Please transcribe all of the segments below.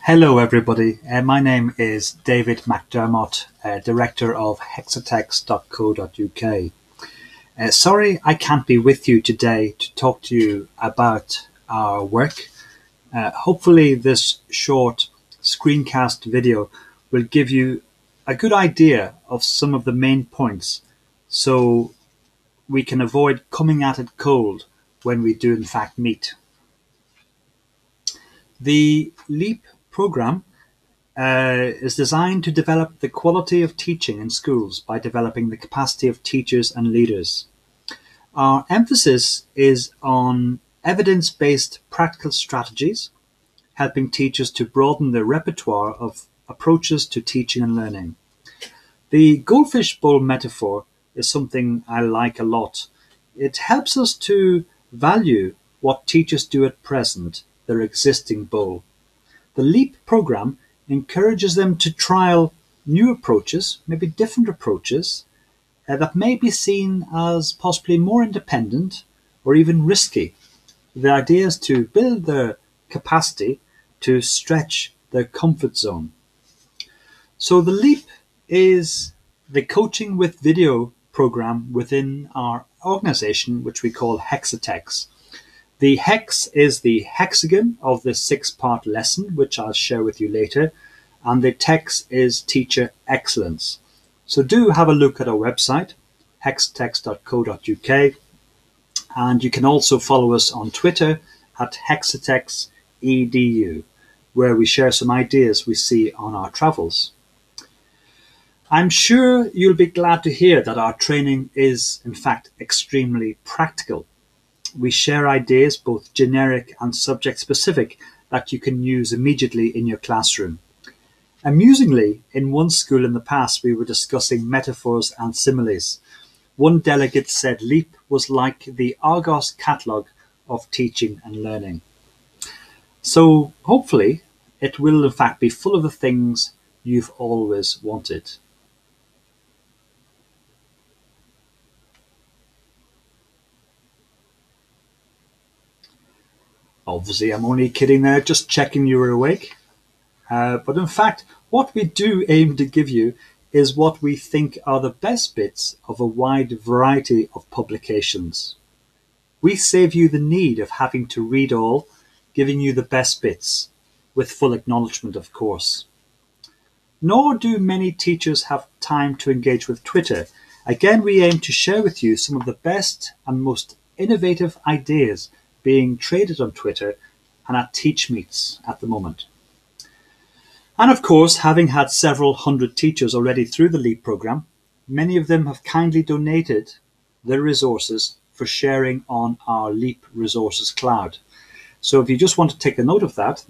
Hello, everybody. My name is David McDermott, Director of hexatext.co.uk. Sorry I can't be with you today to talk to you about our work. Hopefully this short screencast video will give you a good idea of some of the main points so we can avoid coming at it cold when we do in fact meet. The LEAP program is designed to develop the quality of teaching in schools by developing the capacity of teachers and leaders. Our emphasis is on evidence-based practical strategies, helping teachers to broaden their repertoire of approaches to teaching and learning. The goldfish bowl metaphor is something I like a lot. It helps us to value what teachers do at present, their existing bowl. The LEAP program encourages them to trial new approaches, maybe different approaches, that may be seen as possibly more independent or even risky. The idea is to build their capacity to stretch their comfort zone. So the LEAP is the coaching with video program within our organization, which we call Hexatext. The hex is the hexagon of the 6-part lesson, which I'll share with you later, and the text is teacher excellence. So do have a look at our website, hexatext.co.uk, and you can also follow us on Twitter at hexatextedu, where we share some ideas we see on our travels. I'm sure you'll be glad to hear that our training is, in fact, extremely practical. We share ideas, both generic and subject-specific, that you can use immediately in your classroom. Amusingly, in one school in the past, we were discussing metaphors and similes. One delegate said LEAP was like the Argos catalogue of teaching and learning. So hopefully it will in fact be full of the things you've always wanted. Obviously, I'm only kidding there, just checking you were awake. But in fact, what we do aim to give you is what we think are the best bits of a wide variety of publications. We save you the need of having to read all, giving you the best bits, with full acknowledgement, of course. Nor do many teachers have time to engage with Twitter. Again, we aim to share with you some of the best and most innovative ideas being traded on Twitter and at Teach Meets at the moment. And of course, having had several hundred teachers already through the LEAP program, many of them have kindly donated their resources for sharing on our LEAP Resources Cloud. So if you just want to take a note of that,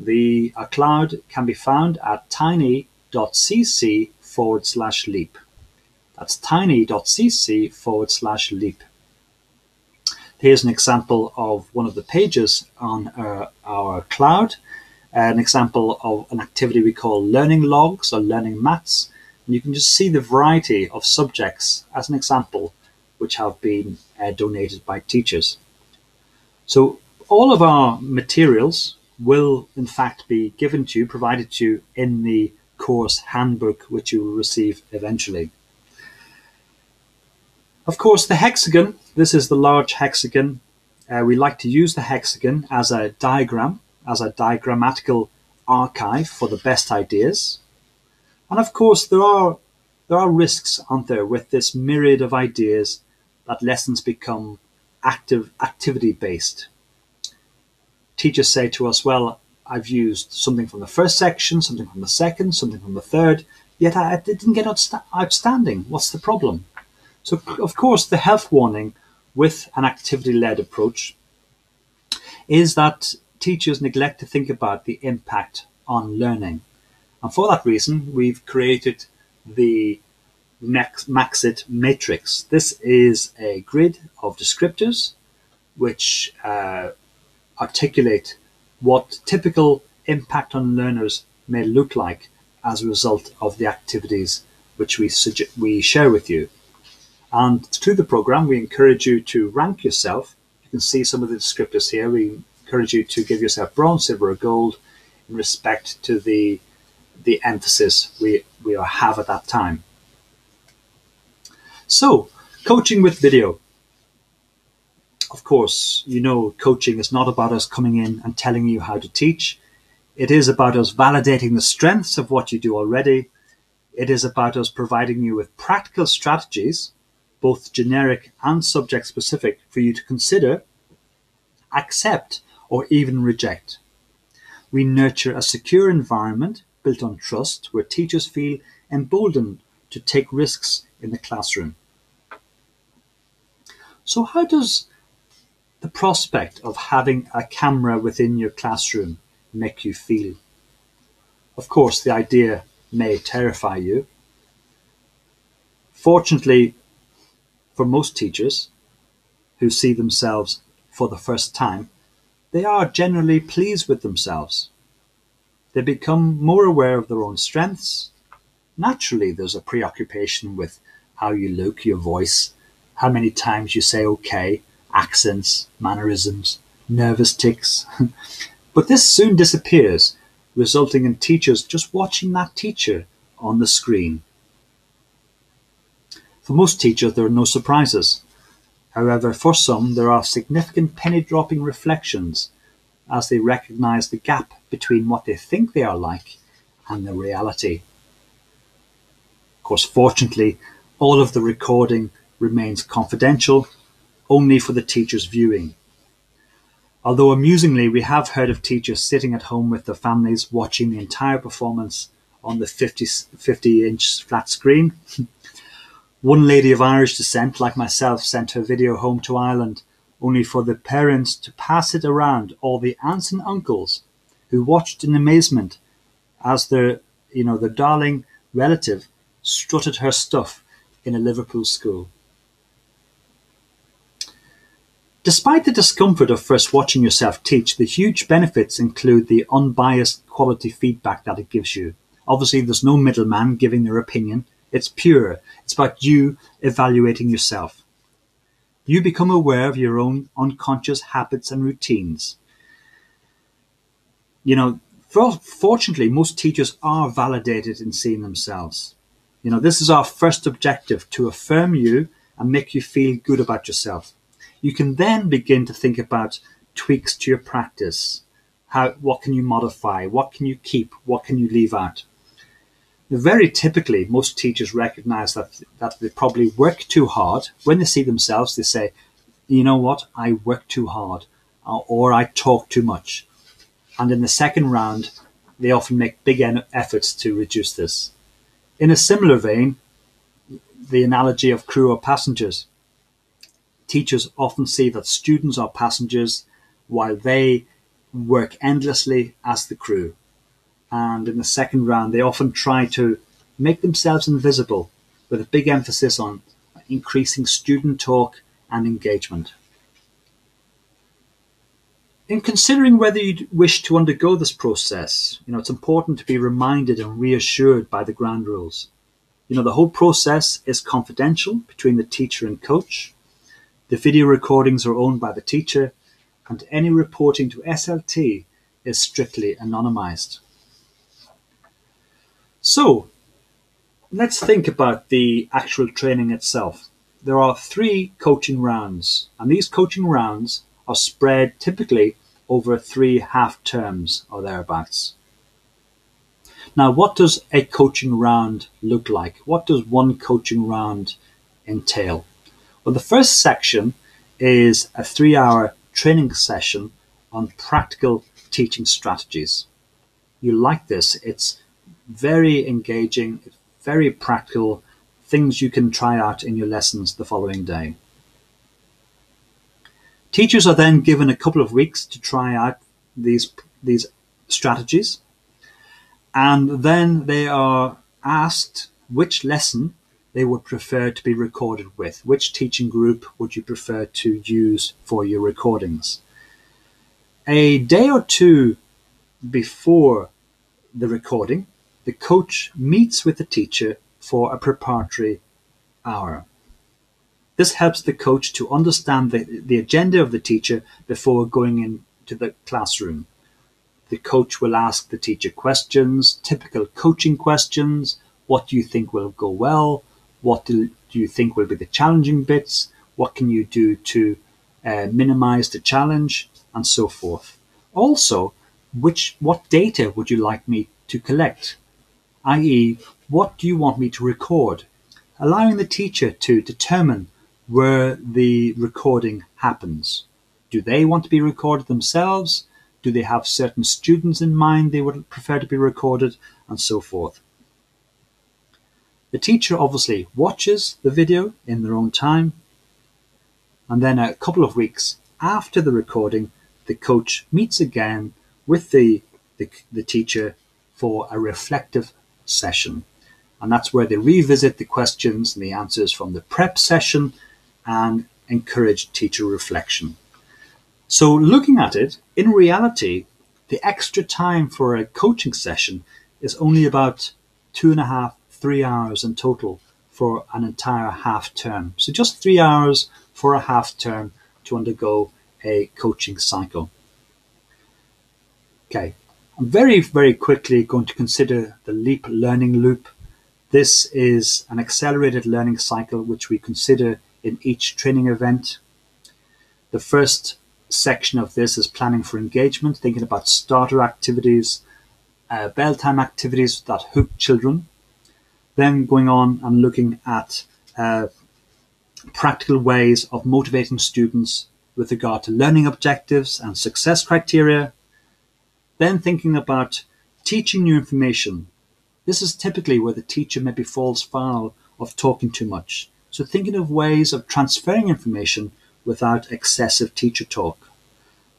our cloud can be found at tiny.cc/leap. That's tiny.cc/leap. Here's an example of one of the pages on our cloud, an example of an activity we call learning logs or learning mats. And you can just see the variety of subjects as an example, which have been donated by teachers. So all of our materials will in fact be given to you, provided to you in the course handbook, which you will receive eventually. Of course, the hexagon, this is the large hexagon. We like to use the hexagon as a diagram, as a diagrammatical archive for the best ideas. And of course, there are risks, aren't there, with this myriad of ideas that lessons become activity-based. Teachers say to us, well, I've used something from the first section, something from the second, something from the third, yet I didn't get outstanding. What's the problem? So, of course, the health warning with an activity-led approach is that teachers neglect to think about the impact on learning. And for that reason, we've created the Maxit matrix. This is a grid of descriptors which articulate what typical impact on learners may look like as a result of the activities which we share with you. And through the program, we encourage you to rank yourself. You can see some of the descriptors here. We encourage you to give yourself bronze, silver, or gold in respect to the emphasis we have at that time. So, coaching with video. Of course, coaching is not about us coming in and telling you how to teach. It is about us validating the strengths of what you do already. It is about us providing you with practical strategies, both generic and subject specific, for you to consider, accept, or even reject. We nurture a secure environment built on trust where teachers feel emboldened to take risks in the classroom. So how does the prospect of having a camera within your classroom make you feel? Of course, the idea may terrify you. Fortunately, for most teachers who see themselves for the first time, they are generally pleased with themselves. They become more aware of their own strengths. Naturally, there's a preoccupation with how you look, your voice, how many times you say okay, accents, mannerisms, nervous tics. But this soon disappears, resulting in teachers just watching that teacher on the screen. For most teachers, there are no surprises. However, for some, there are significant penny-dropping reflections as they recognize the gap between what they think they are like and the reality. Of course, fortunately, all of the recording remains confidential, only for the teacher's viewing. Although amusingly, we have heard of teachers sitting at home with their families watching the entire performance on the 50-inch flat screen. One lady of Irish descent, like myself, sent her video home to Ireland, only for the parents to pass it around all the aunts and uncles who watched in amazement as their darling relative strutted her stuff in a Liverpool school. Despite the discomfort of first watching yourself teach, the huge benefits include the unbiased quality feedback that it gives you. Obviously, there's no middleman giving their opinion. It's pure. It's about you evaluating yourself. You become aware of your own unconscious habits and routines. Fortunately, most teachers are validated in seeing themselves. This is our first objective, to affirm you and make you feel good about yourself. You can then begin to think about tweaks to your practice. What can you modify? What can you keep? What can you leave out? Very typically, most teachers recognize that they probably work too hard. When they see themselves, they say, you know what, I work too hard, or I talk too much. And in the second round, they often make big efforts to reduce this. In a similar vein, the analogy of crew or passengers. Teachers often see that students are passengers while they work endlessly as the crew. And in the second round, they often try to make themselves invisible, with a big emphasis on increasing student talk and engagement. In considering whether you wish to undergo this process, it's important to be reminded and reassured by the ground rules. The whole process is confidential between the teacher and coach. The video recordings are owned by the teacher, and any reporting to SLT is strictly anonymized. So, let's think about the actual training itself. There are 3 coaching rounds, and these coaching rounds are spread typically over 3 half terms or thereabouts. Now, what does a coaching round look like? What does one coaching round entail? Well, the first section is a 3-hour training session on practical teaching strategies. You like this. It's very engaging, very practical, things you can try out in your lessons the following day. Teachers are then given a couple of weeks to try out these strategies, and then they are asked which lesson they would prefer to be recorded with. Which teaching group would you prefer to use for your recordings? A day or two before the recording, the coach meets with the teacher for a preparatory hour. This helps the coach to understand the agenda of the teacher before going into the classroom. The coach will ask the teacher questions, typical coaching questions. What do you think will go well? What do you think will be the challenging bits? What can you do to minimize the challenge, and so forth. Also, what data would you like me to collect? i.e., what do you want me to record? Allowing the teacher to determine where the recording happens. Do they want to be recorded themselves? Do they have certain students in mind they would prefer to be recorded, and so forth? The teacher obviously watches the video in their own time, and then a couple of weeks after the recording, the coach meets again with the teacher for a reflective session. And that's where they revisit the questions and the answers from the prep session and encourage teacher reflection. So looking at it, in reality, the extra time for a coaching session is only about 2.5, 3 hours in total for an entire half term. So just 3 hours for a half term to undergo a coaching cycle. Okay, I'm very, very quickly going to consider the LEAP learning loop. This is an accelerated learning cycle which we consider in each training event. The first section of this is planning for engagement, thinking about starter activities, bell time activities that hook children. Then going on and looking at practical ways of motivating students with regard to learning objectives and success criteria. Then thinking about teaching new information. This is typically where the teacher maybe falls foul of talking too much. So thinking of ways of transferring information without excessive teacher talk.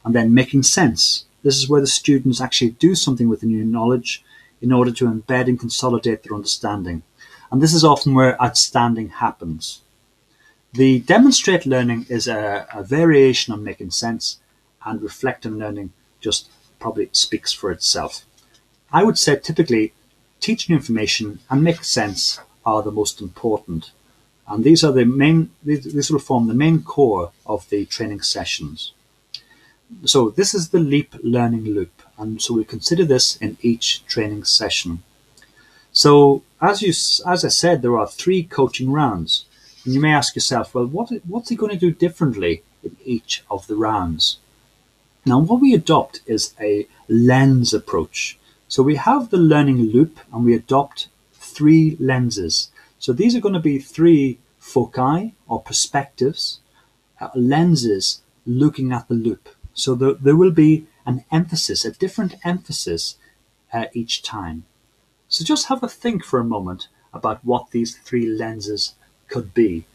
And then making sense. This is where the students actually do something with the new knowledge in order to embed and consolidate their understanding. And this is often where outstanding happens. The demonstrate learning is a variation on making sense, and reflect on learning just probably speaks for itself. I would say typically teaching information and make sense are the most important. And these will form the main core of the training sessions. So this is the LEAP learning loop. And so we consider this in each training session. So as I said, there are 3 coaching rounds. And you may ask yourself, well, what's he going to do differently in each of the rounds? Now, what we adopt is a lens approach. So we have the learning loop and we adopt 3 lenses. So these are going to be 3 foci or perspectives, lenses looking at the loop. So there will be an emphasis, a different emphasis each time. So just have a think for a moment about what these 3 lenses could be.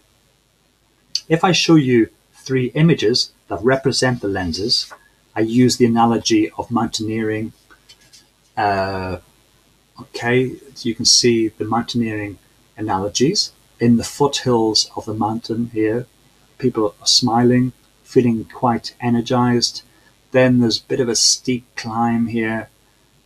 If I show you 3 images that represent the lenses, I use the analogy of mountaineering. Okay, so you can see the mountaineering analogies. In the foothills of the mountain here, people are smiling, feeling quite energized. Then there's a bit of a steep climb here.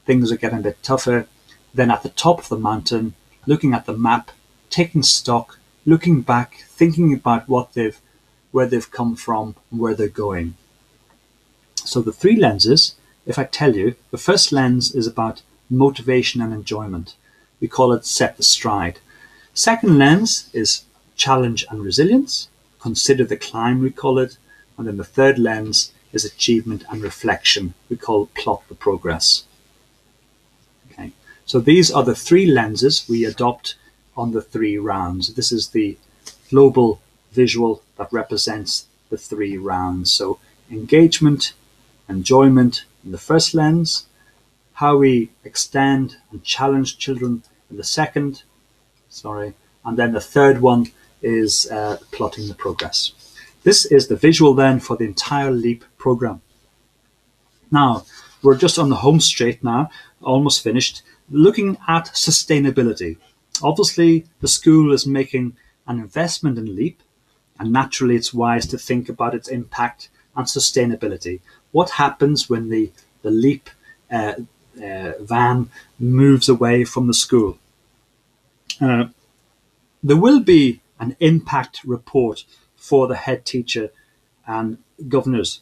Things are getting a bit tougher. Then at the top of the mountain, looking at the map, taking stock, looking back, thinking about where they've come from and where they're going. So the 3 lenses, if I tell you, the first lens is about motivation and enjoyment. We call it set the stride. Second lens is challenge and resilience. Consider the climb, we call it. And then the third lens is achievement and reflection. We call plot the progress. Okay. So these are the 3 lenses we adopt on the 3 rounds. This is the global visual that represents the 3 rounds. So engagement, enjoyment in the first lens, how we extend and challenge children in the second, and then the third one is plotting the progress. This is the visual then for the entire LEAP program. Now, we're just on the home straight now, almost finished, looking at sustainability. Obviously, the school is making an investment in LEAP, and naturally it's wise to think about its impact and sustainability. What happens when the LEAP van moves away from the school? There will be an impact report for the head teacher and governors.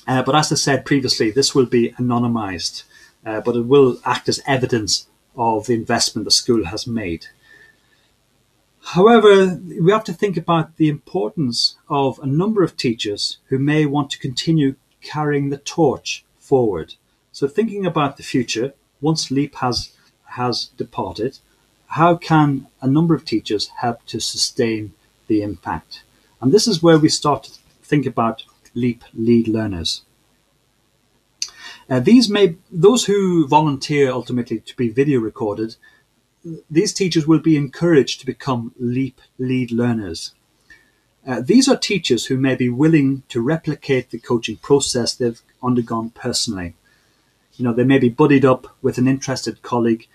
But as I said previously, this will be anonymised, but it will act as evidence of the investment the school has made. However, we have to think about the importance of a number of teachers who may want to continue carrying the torch forward. So thinking about the future, once LEAP has departed, how can a number of teachers help to sustain the impact? And this is where we start to think about LEAP lead learners. Those who volunteer ultimately to be video recorded, these teachers will be encouraged to become LEAP lead learners. These are teachers who may be willing to replicate the coaching process they've undergone personally. They may be buddied up with an interested colleague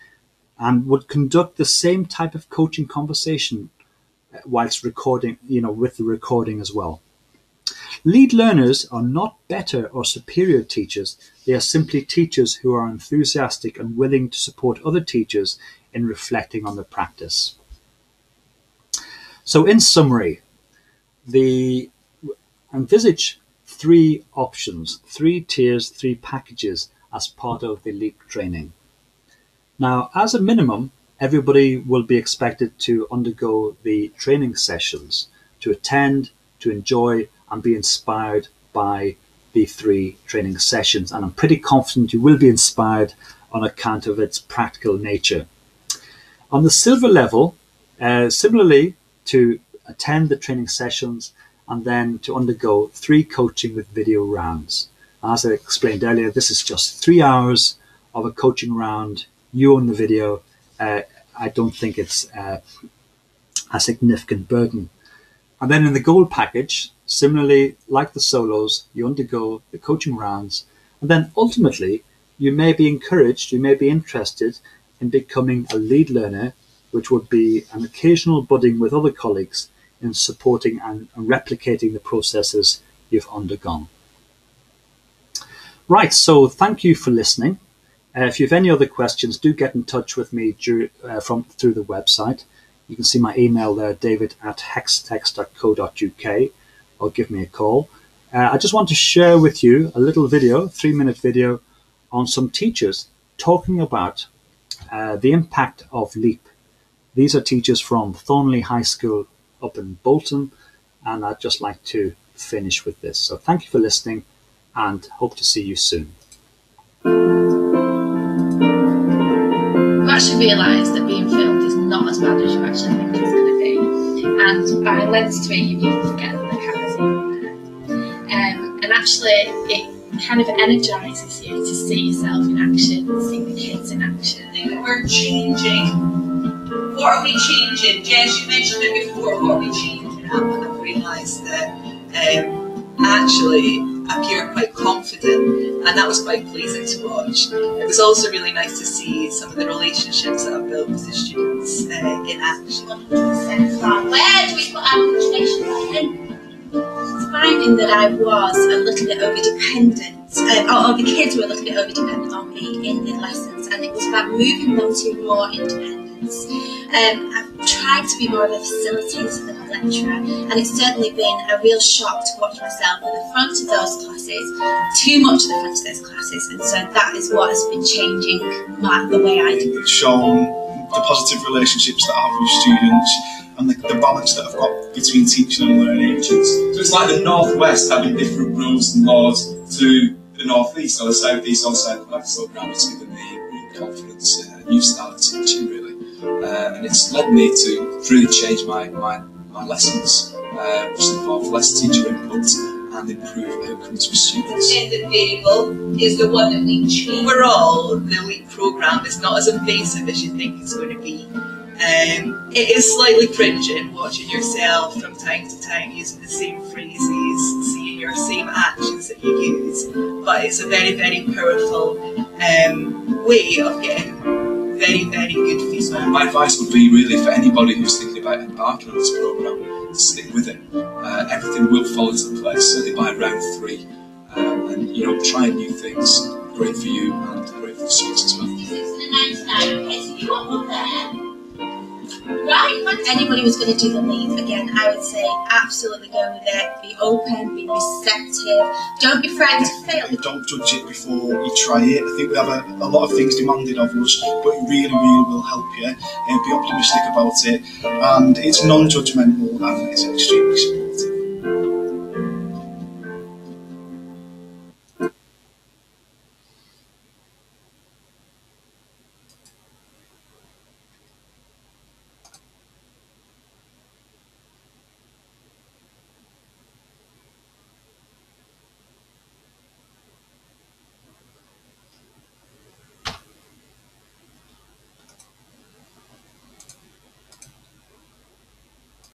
and would conduct the same type of coaching conversation whilst recording, with the recording as well. Lead learners are not better or superior teachers. They are simply teachers who are enthusiastic and willing to support other teachers in reflecting on the practice. So in summary, envisage 3 options, 3 tiers, 3 packages as part of the LEAP training. Now, as a minimum, everybody will be expected to undergo the training sessions, to attend, to enjoy, and be inspired by the 3 training sessions. And I'm pretty confident you will be inspired on account of its practical nature. On the silver level, similarly, to attend the training sessions and then to undergo 3 coaching with video rounds. As I explained earlier, this is just 3 hours of a coaching round, you on the video. I don't think it's a significant burden. And then in the gold package, similarly, like the solos, you undergo the coaching rounds, and then ultimately you may be encouraged, you may be interested in becoming a lead learner, which would be an occasional budding with other colleagues in supporting and replicating the processes you've undergone. Right, so thank you for listening. If you have any other questions, do get in touch with me through the website. You can see my email there, david@hextex.co.uk, or give me a call. I just want to share with you a little video, 3-minute video, on some teachers talking about the impact of LEAP. These are teachers from Thornley High School up in Bolton, and I'd just like to finish with this. So thank you for listening, and hope to see you soon. You actually realise that being filmed is not as bad as you actually think it's going to be, and by Lens 3 you need to forget that the camera's even there. And actually it kind of energises you to see yourself in action, see the kids in action. I think we're changing. What are we changing? Jess, you mentioned it before. What are we changing? I've realised that actually I appear quite confident, and that was quite pleasing to watch. It was also really nice to see some of the relationships that I've built with the students in action. 100%. Where do we put our motivation by in? Finding that I was a little bit over-dependent, or the kids were a little bit over-dependent on me in the lessons, and it was about moving them to more independence. I've tried to be more of a facilitator than a lecturer, and it's certainly been a real shock to watch myself at the front of those classes, too much at the front of those classes, and so that is what has been changing the way I do. It's shown the positive relationships that I have with students, and the balance that I've got between teaching and learning. So it's like the Northwest having different rules and laws to the Northeast or the Southeast or the Southwest. So it's given me real confidence, a new style of teaching really. And it's led me to really change my lessons, which involve less teacher input and improve outcomes for students. And the variable is the one that we change. Overall, the LEAP programme is not as invasive as you think it's going to be. It is slightly cringing watching yourself from time to time using the same phrases, seeing your same actions that you use, but it's a very, very powerful way of getting very, very good feedback. My advice would be really for anybody who's thinking about embarking on this programme, to stick with it. Everything will fall into place, certainly by round 3. And trying new things, great for you and great for the students as well. 6 and a 99, okay, so you want one there. Right. Anybody who's going to do the leap, again, I would say absolutely go with it. Be open, be receptive. Don't be frightened to fail. Don't judge it before you try it. I think we have a lot of things demanded of us, but it really, really will help you. And be optimistic about it. And it's non-judgmental and it's extremely supportive.